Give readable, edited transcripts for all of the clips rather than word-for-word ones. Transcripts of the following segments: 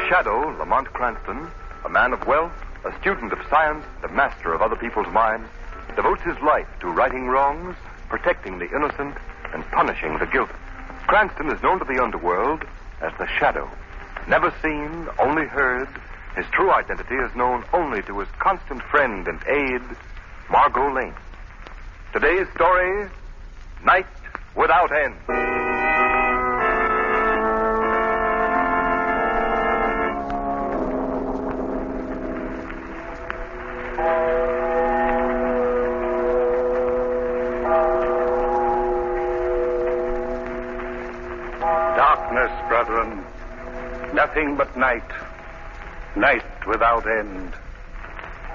Shadow, Lamont Cranston, a man of wealth, a student of science, and a master of other people's minds, devotes his life to righting wrongs, protecting the innocent, and punishing the guilty. Cranston is known to the underworld as the Shadow. Never seen, only heard, his true identity is known only to his constant friend and aide, Margot LaneA. Today's story, Night Without End. Brethren, nothing but night. Night without end.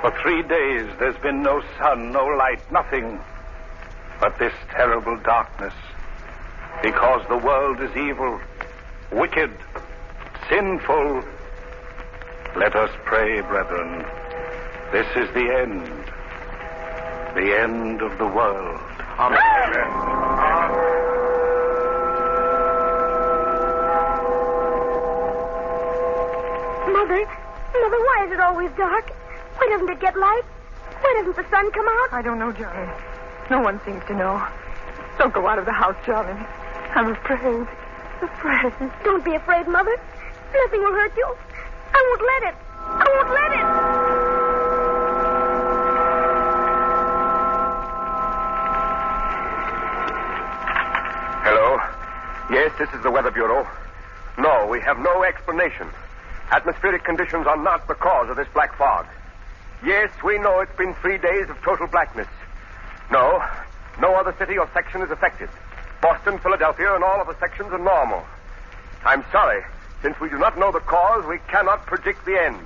For 3 days there's been no sun, no light, nothing but this terrible darkness. Because the world is evil, wicked, sinful. Let us pray, brethren. This is the end. The end of the world. Amen. Mother, why is it always dark? Why doesn't it get light? Why doesn't the sun come out? I don't know, Johnny. No one seems to know. Don't go out of the house, Johnny. I'm afraid. Afraid. Don't be afraid, Mother. Nothing will hurt you. I won't let it. I won't let it. Hello? Yes, this is the Weather Bureau. No, we have no explanation. Atmospheric conditions are not the cause of this black fog. Yes, we know it's been 3 days of total blackness. No other city or section is affected. Boston, Philadelphia, and all of the sections are normal. I'm sorry. Since we do not know the cause, we cannot predict the end.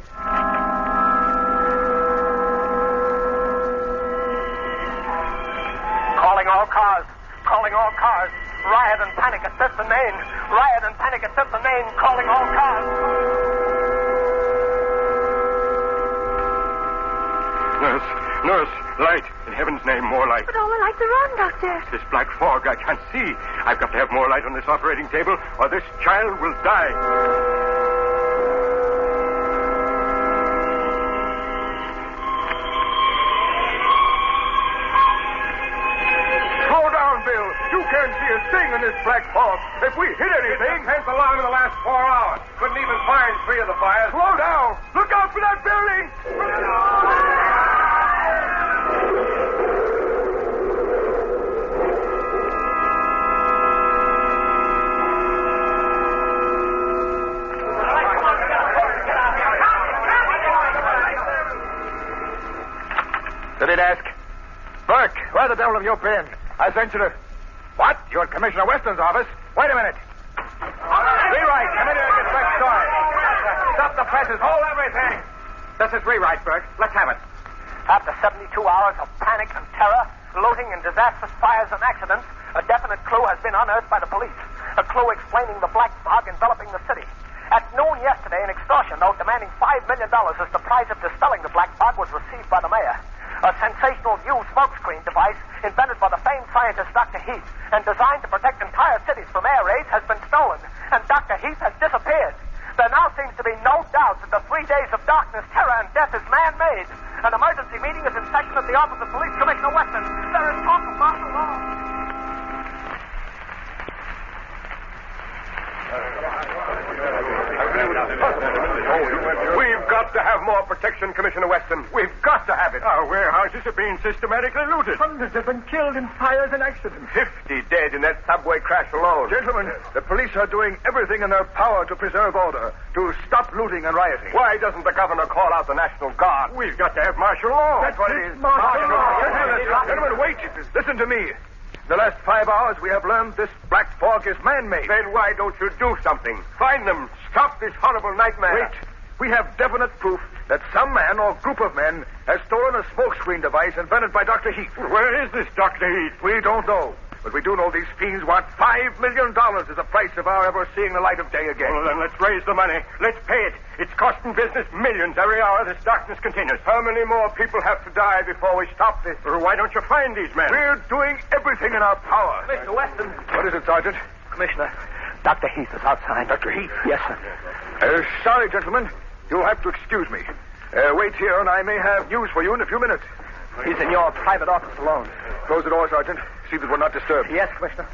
Calling all cars. Calling all cars. Riot and panic at 5th and Main. Riot and panic at 5th and Main. Calling all cars. Nurse, light. In heaven's name, more light. But all the lights are on, Doctor. This black fog, I can't see. I've got to have more light on this operating table, or this child will die. Slow down, Bill. You can't see a thing in this black fog. If we hit anything... It's along in the last 4 hours. Couldn't even find 3 of the fires. Slow down. Look out for that building. Did it ask? Burke, where the devil have you been? I sent you to... What? You're at Commissioner Weston's office? Wait a minute. Rewrite, come in here and get fresh story. Stop the presses, hold everything. This is rewrite, Burke. Let's have it. After 72 hours of panic and terror, looting and disastrous fires and accidents, a definite clue has been unearthed by the police. A clue explaining the black fog enveloping the city. At noon yesterday, an extortion note demanding $5 million as the price of dispelling the black fog was received by the mayor. A sensational new smokescreen device invented by the famed scientist Dr. Heath and designed to protect entire cities from air raids has been stolen, and Dr. Heath has disappeared. There now seems to be no doubt that the 3 days of darkness, terror, and death is man-made. An emergency meeting is in session at the office of Police Commissioner Weston. There is talk of martial law. We've got to have more protection, Commissioner Weston. We've got to have it. Our warehouses are being systematically looted. Hundreds have been killed in fires and accidents. 50 dead in that subway crash alone. Gentlemen, the police are doing everything in their power to preserve order, to stop looting and rioting. Why doesn't the governor call out the National Guard? We've got to have martial law. That's what it is. Martial law. Gentlemen, wait. Listen to me. In the last 5 hours, we have learned this black fog is man-made. Then why don't you do something? Find them. Stop this horrible nightmare. Wait. We have definite proof that some man or group of men has stolen a smokescreen device invented by Dr. Heath. Where is this Dr. Heath? We don't know. But we do know these fiends want $5 million as the price of our ever seeing the light of day again. Well, then let's raise the money. Let's pay it. It's costing business millions every hour this darkness continues. How many more people have to die before we stop this? Or why don't you find these men? We're doing everything in our power. Mr. Weston. What is it, Sergeant? Commissioner, Dr. Heath is outside. Dr. Heath? Yes, sir. Sorry, gentlemen. You'll have to excuse me. Wait here, and I may have news for you in a few minutes. He's in your private office alone. Close the door, Sergeant. See that we're not disturbed. Yes, Commissioner.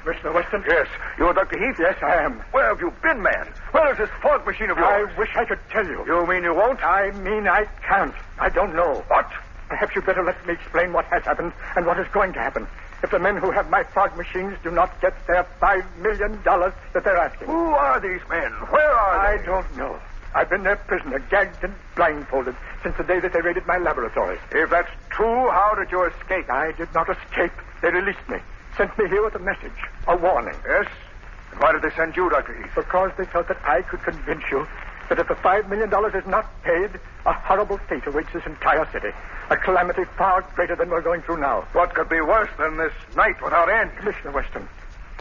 Commissioner Weston? Yes. You're Dr. Heath? Yes, I am. Where have you been, man? Where is this fog machine of yours? I wish I could tell you. You mean you won't? I mean I can't. I don't know. What? Perhaps you'd better let me explain what has happened and what is going to happen. If the men who have my fog machines do not get their $5 million that they're asking. Who are these men? Where are they? I don't know. I've been their prisoner, gagged and blindfolded, since the day that they raided my laboratory. If that's true, how did you escape? I did not escape. They released me, sent me here with a message, a warning. Yes? And why did they send you, Dr. Heath? Because they felt that I could convince you that if the $5 million is not paid, a horrible fate awaits this entire city. A calamity far greater than we're going through now. What could be worse than this night without end? Commissioner Weston,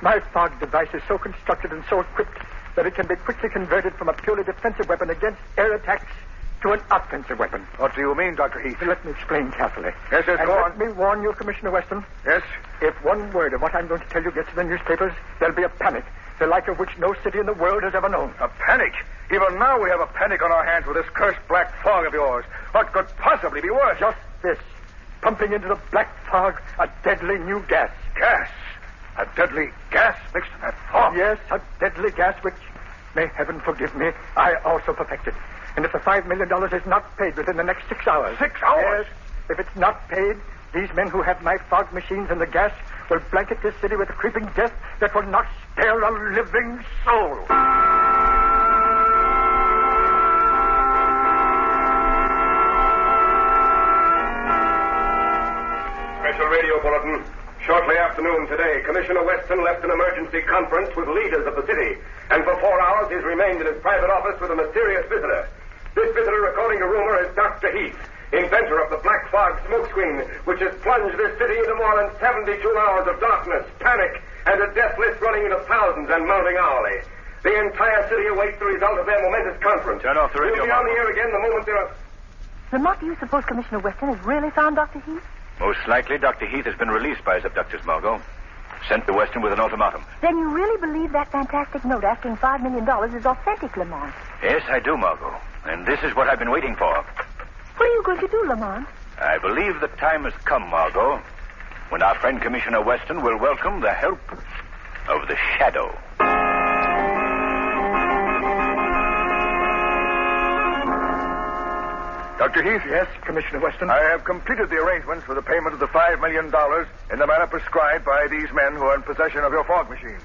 my fog device is so constructed and so equipped that it can be quickly converted from a purely defensive weapon against air attacks to an offensive weapon. What do you mean, Dr. Heath? Let me explain carefully. Yes, and go let on. me warn you, Commissioner Weston. Yes? If one word of what I'm going to tell you gets to the newspapers, there'll be a panic, the like of which no city in the world has ever known. A panic? Even now we have a panic on our hands with this cursed black fog of yours. What could possibly be worse? Just this. Pumping into the black fog a deadly new gas. Gas? A deadly gas mixed in that fog? Yes, a deadly gas which, may heaven forgive me, I also perfected. And if the $5 million is not paid within the next 6 hours... 6 hours? Yes, if it's not paid, these men who have my fog machines and the gas will blanket this city with a creeping death that will not spare a living soul. Special radio bulletin. Shortly after noon today, Commissioner Weston left an emergency conference with leaders of the city, and for 4 hours he's remained in his private office with a mysterious visitor. This visitor, according to rumor, is Dr. Heath, inventor of the black fog smokescreen, which has plunged this city into more than 72 hours of darkness, panic, and a death list running into thousands and mounting hourly. The entire city awaits the result of their momentous conference. Turn off the radio, We'll be on the air again the moment there are... Lamont, do you suppose Commissioner Weston has really found Dr. Heath? Most likely, Dr. Heath has been released by his abductors, Margot. Sent to Weston with an ultimatum. Then you really believe that fantastic note asking $5 million is authentic, Lamont? Yes, I do, Margot. And this is what I've been waiting for. What are you going to do, Lamont? I believe the time has come, Margot, when our friend Commissioner Weston will welcome the help of the Shadow. Dr. Heath? Yes, Commissioner Weston. I have completed the arrangements for the payment of the $5 million in the manner prescribed by these men who are in possession of your fog machines.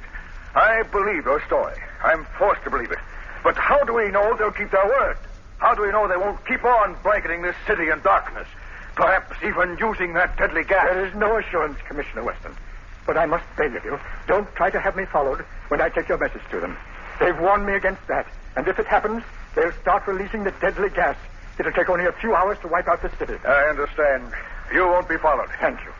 I believe your story. I'm forced to believe it. But how do we know they'll keep their word? How do we know they won't keep on blanketing this city in darkness? Perhaps even using that deadly gas. There is no assurance, Commissioner Weston. But I must beg of you, don't try to have me followed when I take your message to them. They've warned me against that. And if it happens, they'll start releasing the deadly gas. It'll take only a few hours to wipe out the city. I understand. You won't be followed. Thank you.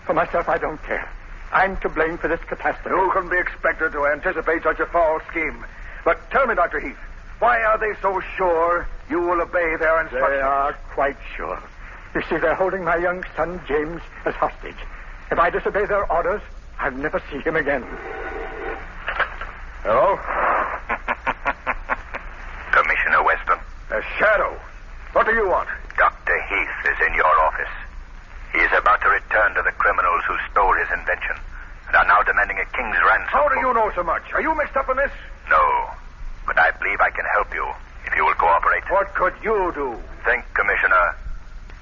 For myself, I don't care. I'm to blame for this catastrophe. You couldn't be expected to anticipate such a foul scheme. But tell me, Dr. Heath, why are they so sure you will obey their instructions? They are quite sure. You see, they're holding my young son, James, as hostage. If I disobey their orders, I'll never see him again. Hello? Commissioner Weston. A shadow. What do you want? Dr. Heath is in your office. He is about to return to the criminals who stole his invention and are now demanding a king's ransom. How do you know so much? Are you mixed up in this? No, but I believe I can help you if you will cooperate. What could you do? Think, Commissioner.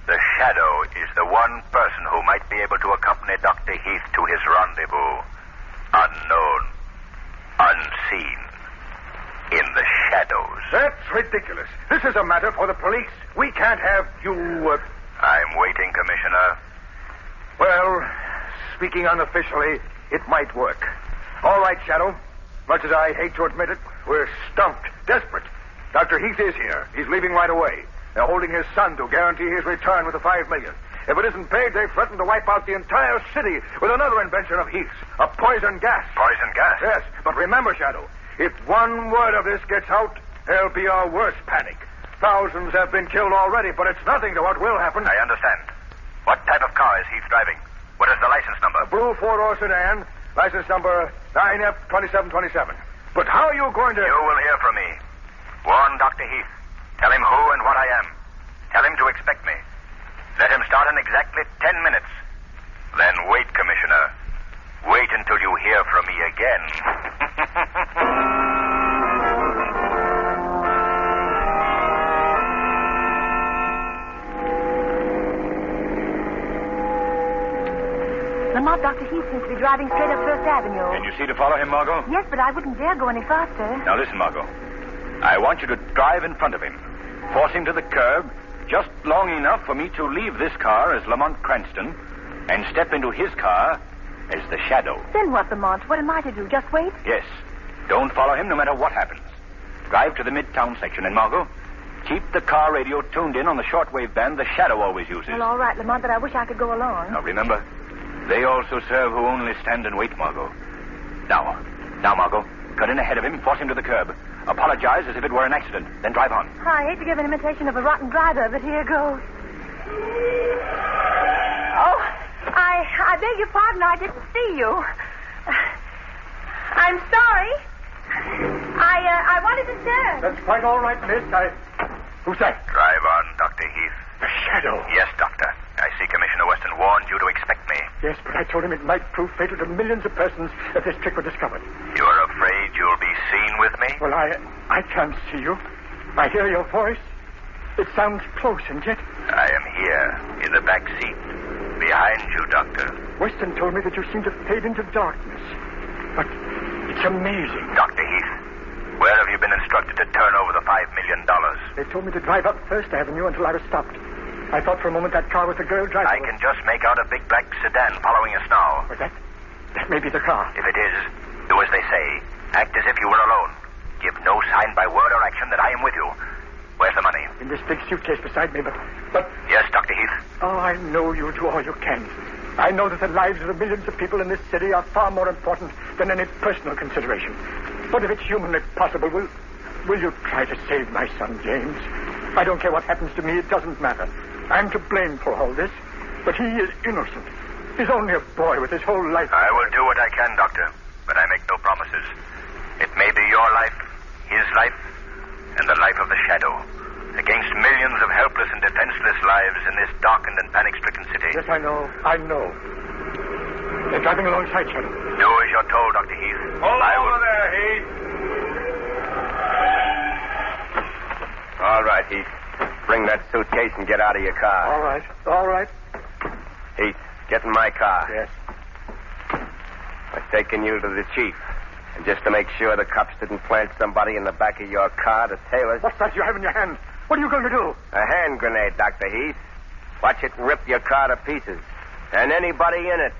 The Shadow is the one person who might be able to accompany Dr. Heath to his rendezvous. Unknown. Unseen. In the shadows. That's ridiculous. This is a matter for the police. We can't have you... I'm waiting, Commissioner. Well, speaking unofficially, it might work. All right, Shadow. Much as I hate to admit it, we're stumped, desperate. Dr. Heath is here. He's leaving right away. They're holding his son to guarantee his return with the $5 million. If it isn't paid, they threaten to wipe out the entire city with another invention of Heath's, a poison gas. Poison gas? Yes, but remember, Shadow, if one word of this gets out, there'll be a worse panic. Thousands have been killed already, but it's nothing to what will happen. I understand. What type of car is Heath driving? What is the license number? A blue four-door sedan, License number 9F2727. But how are you going to... You will hear from me. Warn Dr. Heath. Tell him who and what I am. Tell him to expect me. Let him start in exactly 10 minutes. Then wait, Commissioner. Wait until you hear from me again. Lamont, Dr. Heath seems to be driving straight up First Avenue. Can you see to follow him, Margot? Yes, but I wouldn't dare go any faster. Now listen, Margot. I want you to drive in front of him. Force him to the curb just long enough for me to leave this car as Lamont Cranston and step into his car as the Shadow. Then what, Lamont? What am I to do? Just wait? Yes. Don't follow him no matter what happens. Drive to the Midtown section, and Margot, keep the car radio tuned in on the shortwave band the Shadow always uses. Well, all right, Lamont, but I wish I could go along. Now, remember, they also serve who only stand and wait, Margot. Now, Margot, cut in ahead of him, force him to the curb. Apologize as if it were an accident, then drive on. I hate to give an imitation of a rotten driver, but here goes. Oh, I beg your pardon, I didn't see you. I'm sorry. I wanted to turn. That's quite all right, miss. Who's that? Drive on, Dr. Heath. The Shadow. Yes, Doctor. I see Commissioner Weston warned you to expect me. Yes, but I told him it might prove fatal to millions of persons if this trick were discovered. You're afraid you'll be seen with me? Well, I can't see you. I hear your voice. It sounds close, and yet... I am here, in the back seat. Behind you, Doctor. Weston told me that you seem to fade into darkness. But it's amazing. Dr. Heath, where have you been instructed to turn over the $5 million? They told me to drive up First Avenue until I was stopped. I thought for a moment that car was the girl driving. I can just make out a big black sedan following us now. But that may be the car. If it is, do as they say. Act as if you were alone. Give no sign by word or action that I am with you. Where's the money? In this big suitcase beside me, but... Yes, Dr. Heath? Oh, I know you'll do all you can. I know that the lives of the millions of people in this city are far more important than any personal consideration. But if it's humanly possible, will you try to save my son, James? I don't care what happens to me. It doesn't matter. I'm to blame for all this, but he is innocent. He's only a boy with his whole life. I will do what I can, Doctor, but I make no promises. It may be your life, his life, and the life of the Shadow, against millions of helpless and defenseless lives in this darkened and panic-stricken city. Yes, I know. They're driving alongside Shadow. Do as you're told, Dr. Heath. Hold over there, Heath. All right, Heath. Bring that suitcase and get out of your car. All right. Heath, get in my car. Yes. I've taken you to the chief. And just to make sure the cops didn't plant somebody in the back of your car to tail us. What's that you have in your hand? What are you going to do? A hand grenade, Dr. Heath. Watch it rip your car to pieces. And anybody in it.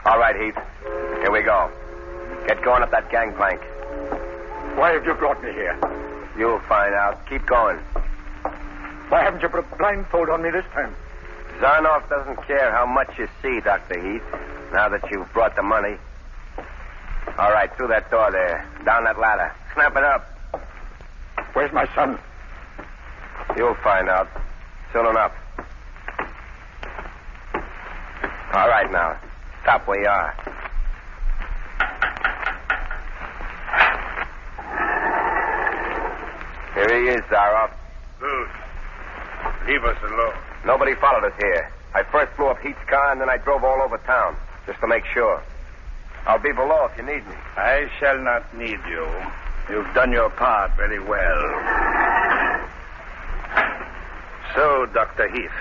All right, Heath. Here we go. Get going up that gangplank. Why have you brought me here? You'll find out. Keep going. Why haven't you put a blindfold on me this time? Zarnoff doesn't care how much you see, Dr. Heath, now that you've brought the money. All right, through that door there. Down that ladder. Snap it up. Where's my son? You'll find out. Soon enough. All right, now. Stop where you are. Here he is, Zaroff. Good. Leave us alone. Nobody followed us here. I first blew up Heath's car, and then I drove all over town, just to make sure. I'll be below if you need me. I shall not need you. You've done your part very well. So, Dr. Heath,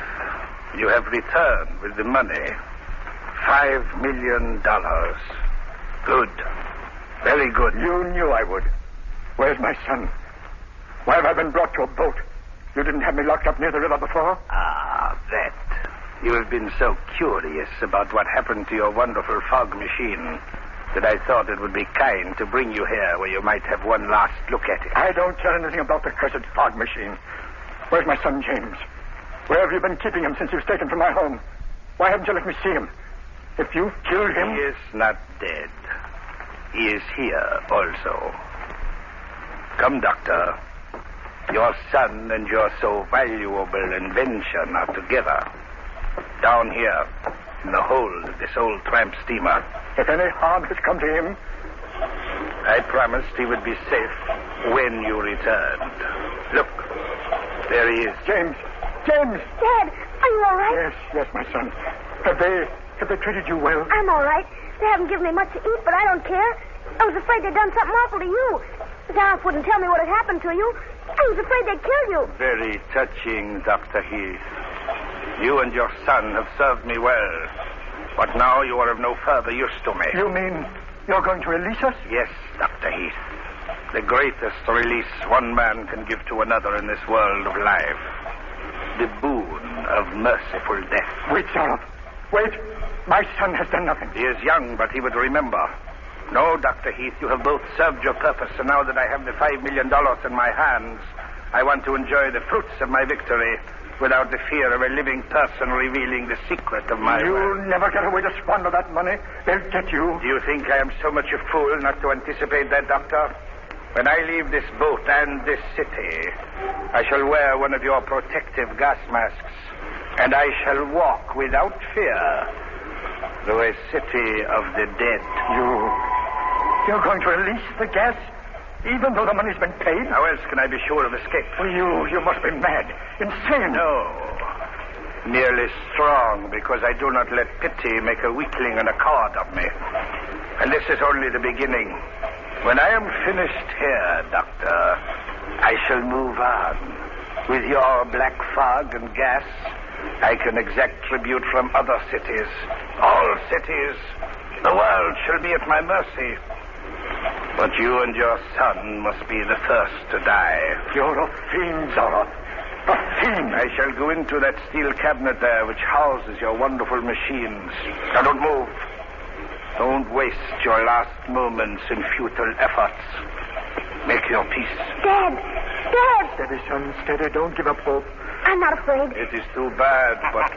you have returned with the money. $5 million. Good. Very good. You knew I would. Where's my son? Why have I been brought to a boat? You didn't have me locked up near the river before? Ah, that. You have been so curious about what happened to your wonderful fog machine that I thought it would be kind to bring you here where you might have one last look at it. I don't care anything about the cursed fog machine. Where's my son, James? Where have you been keeping him since he was taken from my home? Why haven't you let me see him? If you killed him... He is not dead. He is here also. Come, Doctor. Your son and your so valuable invention are together. Down here, in the hold of this old tramp steamer. If any harm has come to him... I promised he would be safe when you returned. Look, there he is. James! James! Dad, are you all right? Yes, my son. Have they treated you well? I'm all right. They haven't given me much to eat, but I don't care. I was afraid they'd done something awful to you. Darth wouldn't tell me what had happened to you. I was afraid they'd kill you. Very touching, Dr. Heath. You and your son have served me well. But now you are of no further use to me. You mean you're going to release us? Yes, Dr. Heath. The greatest release one man can give to another in this world of life. The boon of merciful death. Wait, Sarah. Wait. My son has done nothing. He is young, but he would remember. No, Dr. Heath, you have both served your purpose, and now that I have the $5 million in my hands, I want to enjoy the fruits of my victory without the fear of a living person revealing the secret of my You'll never get away to squander that money. They'll get you. Do you think I am so much a fool not to anticipate that, Doctor? When I leave this boat and this city, I shall wear one of your protective gas masks, and I shall walk without fear through a city of the dead. You're going to release the gas, even though the money's been paid? How else can I be sure of escape? Well, you must be mad, insane. No. Merely strong, because I do not let pity make a weakling and a coward of me. And this is only the beginning. When I am finished here, Doctor, I shall move on. With your black fog and gas, I can exact tribute from other cities. All cities. The world shall be at my mercy. But you and your son must be the first to die. You're a fiend, Zara. A fiend. I shall go into that steel cabinet there which houses your wonderful machines. Now don't move. Don't waste your last moments in futile efforts. Make your peace. Dad! Steady, son, steady. Don't give up hope. I'm not afraid. It is too bad, but...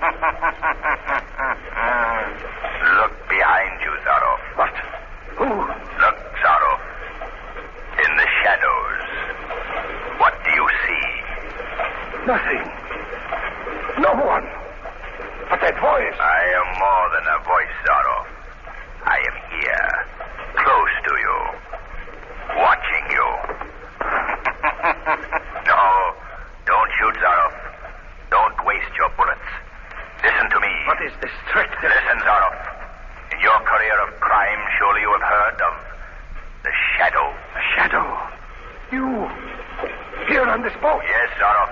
Look behind you, Zaroff. What? Who? Look, Zaroff. In the shadows. What do you see? Nothing. No one. But that voice. I am more than a voice, Zaroff. I am here, close to you, watching you. No, don't shoot, Zaroff. Don't waste your bullets. Listen to me. What is this trick? Listen, Zaroff. In your career of crime, surely you have heard of the Shadow. The Shadow? You? Here on this boat? Yes, Zaroff.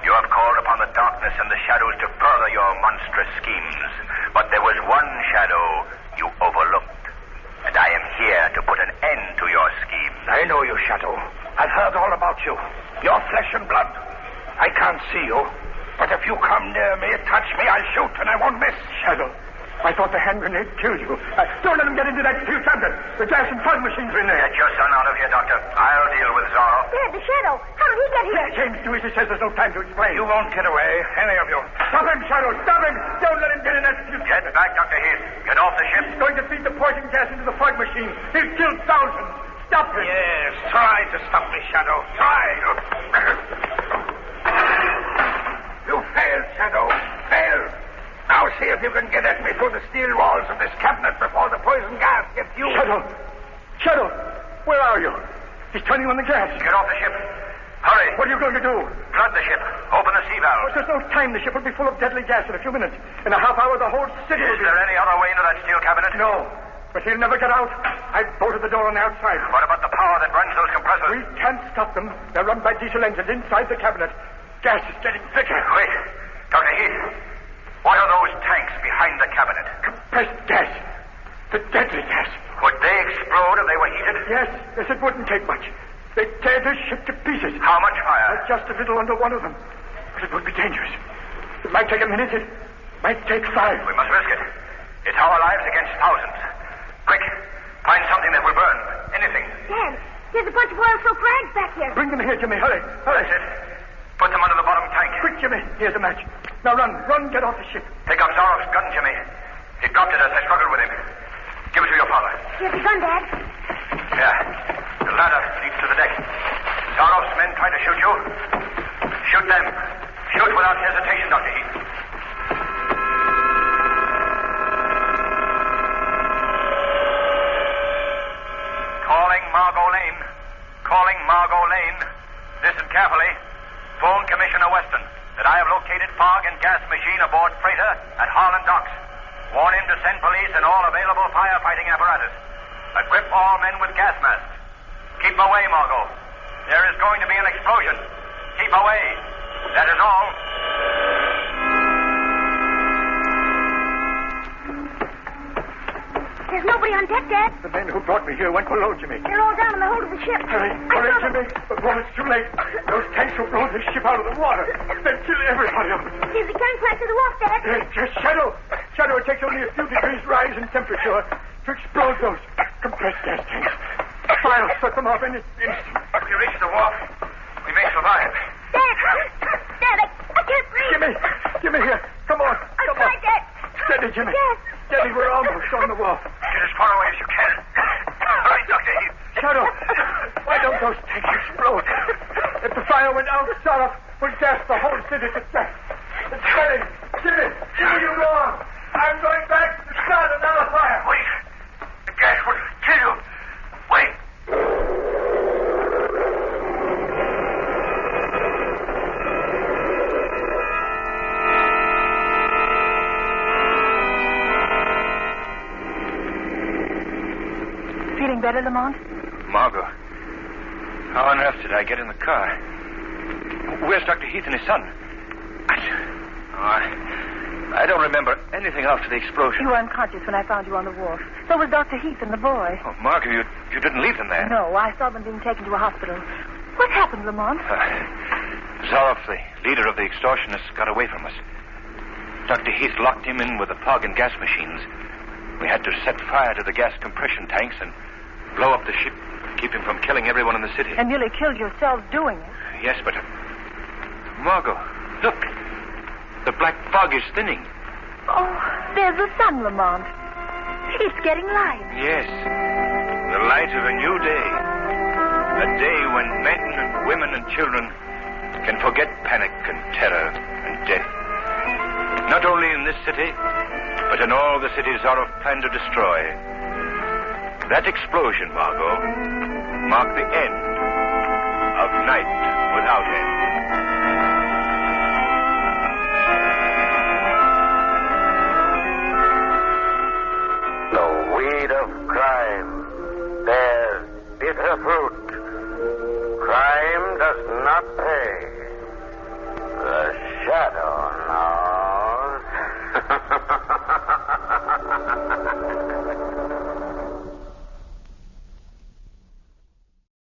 You have called upon the darkness and the shadows to further your monstrous schemes. But there was one shadow you overlooked. And I am here to put an end to your schemes. I know you, Shadow. I've heard all about you. You're flesh and blood. I can't see you. But if you come near me, touch me, I'll shoot, and I won't miss. Shadow, I thought the hand grenade killed you. Don't let him get into that steel cabinet. The gas and fog machines are in there. Get your son out of here, Doctor. I'll deal with Zorro. Dad, the Shadow. How did he get here? James, do as he says. There's no time to explain. You won't get away, any of you. Stop him, Shadow. Stop him. Don't let him get in that steel cabinet. Get back, Dr. Heath. Get off the ship. He's going to feed the poison gas into the fog machine. He'll kill thousands. Stop him. Yes, try to stop me, Shadow. Try. You failed, Shadow. Failed. Now see if you can get at me through the steel walls of this cabinet before the poison gas gets you. Shadow, where are you? He's turning on the gas. Get off the ship. Hurry. What are you going to do? Flood the ship. Open the sea valve. There's no time. The ship will be full of deadly gas in a few minutes. In a half hour, the whole city will Is be... there any other way into that steel cabinet? No. But he'll never get out. I've bolted the door on the outside. What about the power that runs those compressors? We can't stop them. They're run by diesel engines inside the cabinet. Gas is getting thicker. Wait. Dr. Heath, what are those tanks behind the cabinet? Compressed gas. The deadly gas. Would they explode if they were heated? Yes, it wouldn't take much. They'd tear this ship to pieces. How much fire? Just a little under one of them. But it would be dangerous. It might take a minute. It might take 5. We must risk it. It's our lives against thousands. Quick, find something that will burn. Anything. Dad, there's a bunch of oil-soaked rags back here. Bring them here, Jimmy. Hurry. That's it. Put them under the bottom tank. Quick, Jimmy. Here's a match. Now run, get off the ship. Pick up Zaroff's gun, Jimmy. He dropped it as I struggled with him. Give it to your father. Here's the gun, Dad. Yeah. The ladder leads to the deck. Zarov's men try to shoot you. Shoot them. Shoot without hesitation, Dr. Heath. Calling Margot Lane. Calling Margot Lane. Listen carefully. Phone Commissioner Weston that I have located fog and gas machine aboard freighter at Harlan Docks. Warn him to send police and all available firefighting apparatus. Equip all men with gas masks. Keep away, Margot. There is going to be an explosion. Keep away. That is all. There's nobody on deck, Dad. The men who brought me here went below, Jimmy. They're all down in the hold of the ship. Hurry, Jimmy. Before it's too late. Those tanks will blow this ship out of the water. They'll kill everybody on it. There's a gangplank to the wharf, Dad. Just Shadow. Shadow, it takes only a few degrees rise in temperature to explode those compressed gas tanks. I'll set them off in an instant. If we reach the wharf, we may survive. Dad, I can't breathe. Jimmy, here. Come on. I'll try, Dad. Steady, Jimmy. Yes. Steady, we're almost on the wharf. Get as far away as you can. Hurry, Dr. Heath. Shadow, why don't those tanks explode? If the fire went out, Sarah would gas the whole city to death. It's steady. Jimmy, you go on. I'm going back to start another fire. Wait. The gas will kill you. Wait. Feeling better, Lamont? Margot, how on earth did I get in the car? Where's Dr. Heath and his son? I don't remember anything after the explosion. You were unconscious when I found you on the wharf. So was Dr. Heath and the boy. Oh, Margot, you didn't leave them there. No, I saw them being taken to a hospital. What happened, Lamont? Zaroff, the leader of the extortionists, got away from us. Dr. Heath locked him in with the fog and gas machines. We had to set fire to the gas compression tanks and blow up the ship, keep him from killing everyone in the city. And nearly killed yourselves doing it. Yes, but... Margot, look. The black fog is thinning. Oh, there's the sun, Lamont. It's getting light. Yes. The light of a new day. A day when men and women and children can forget panic and terror and death. Not only in this city, but in all the cities Zaroff planned to destroy. That explosion, Margot, marked the end of Night Without End. The weed of crime bears bitter fruit. Crime does not pay.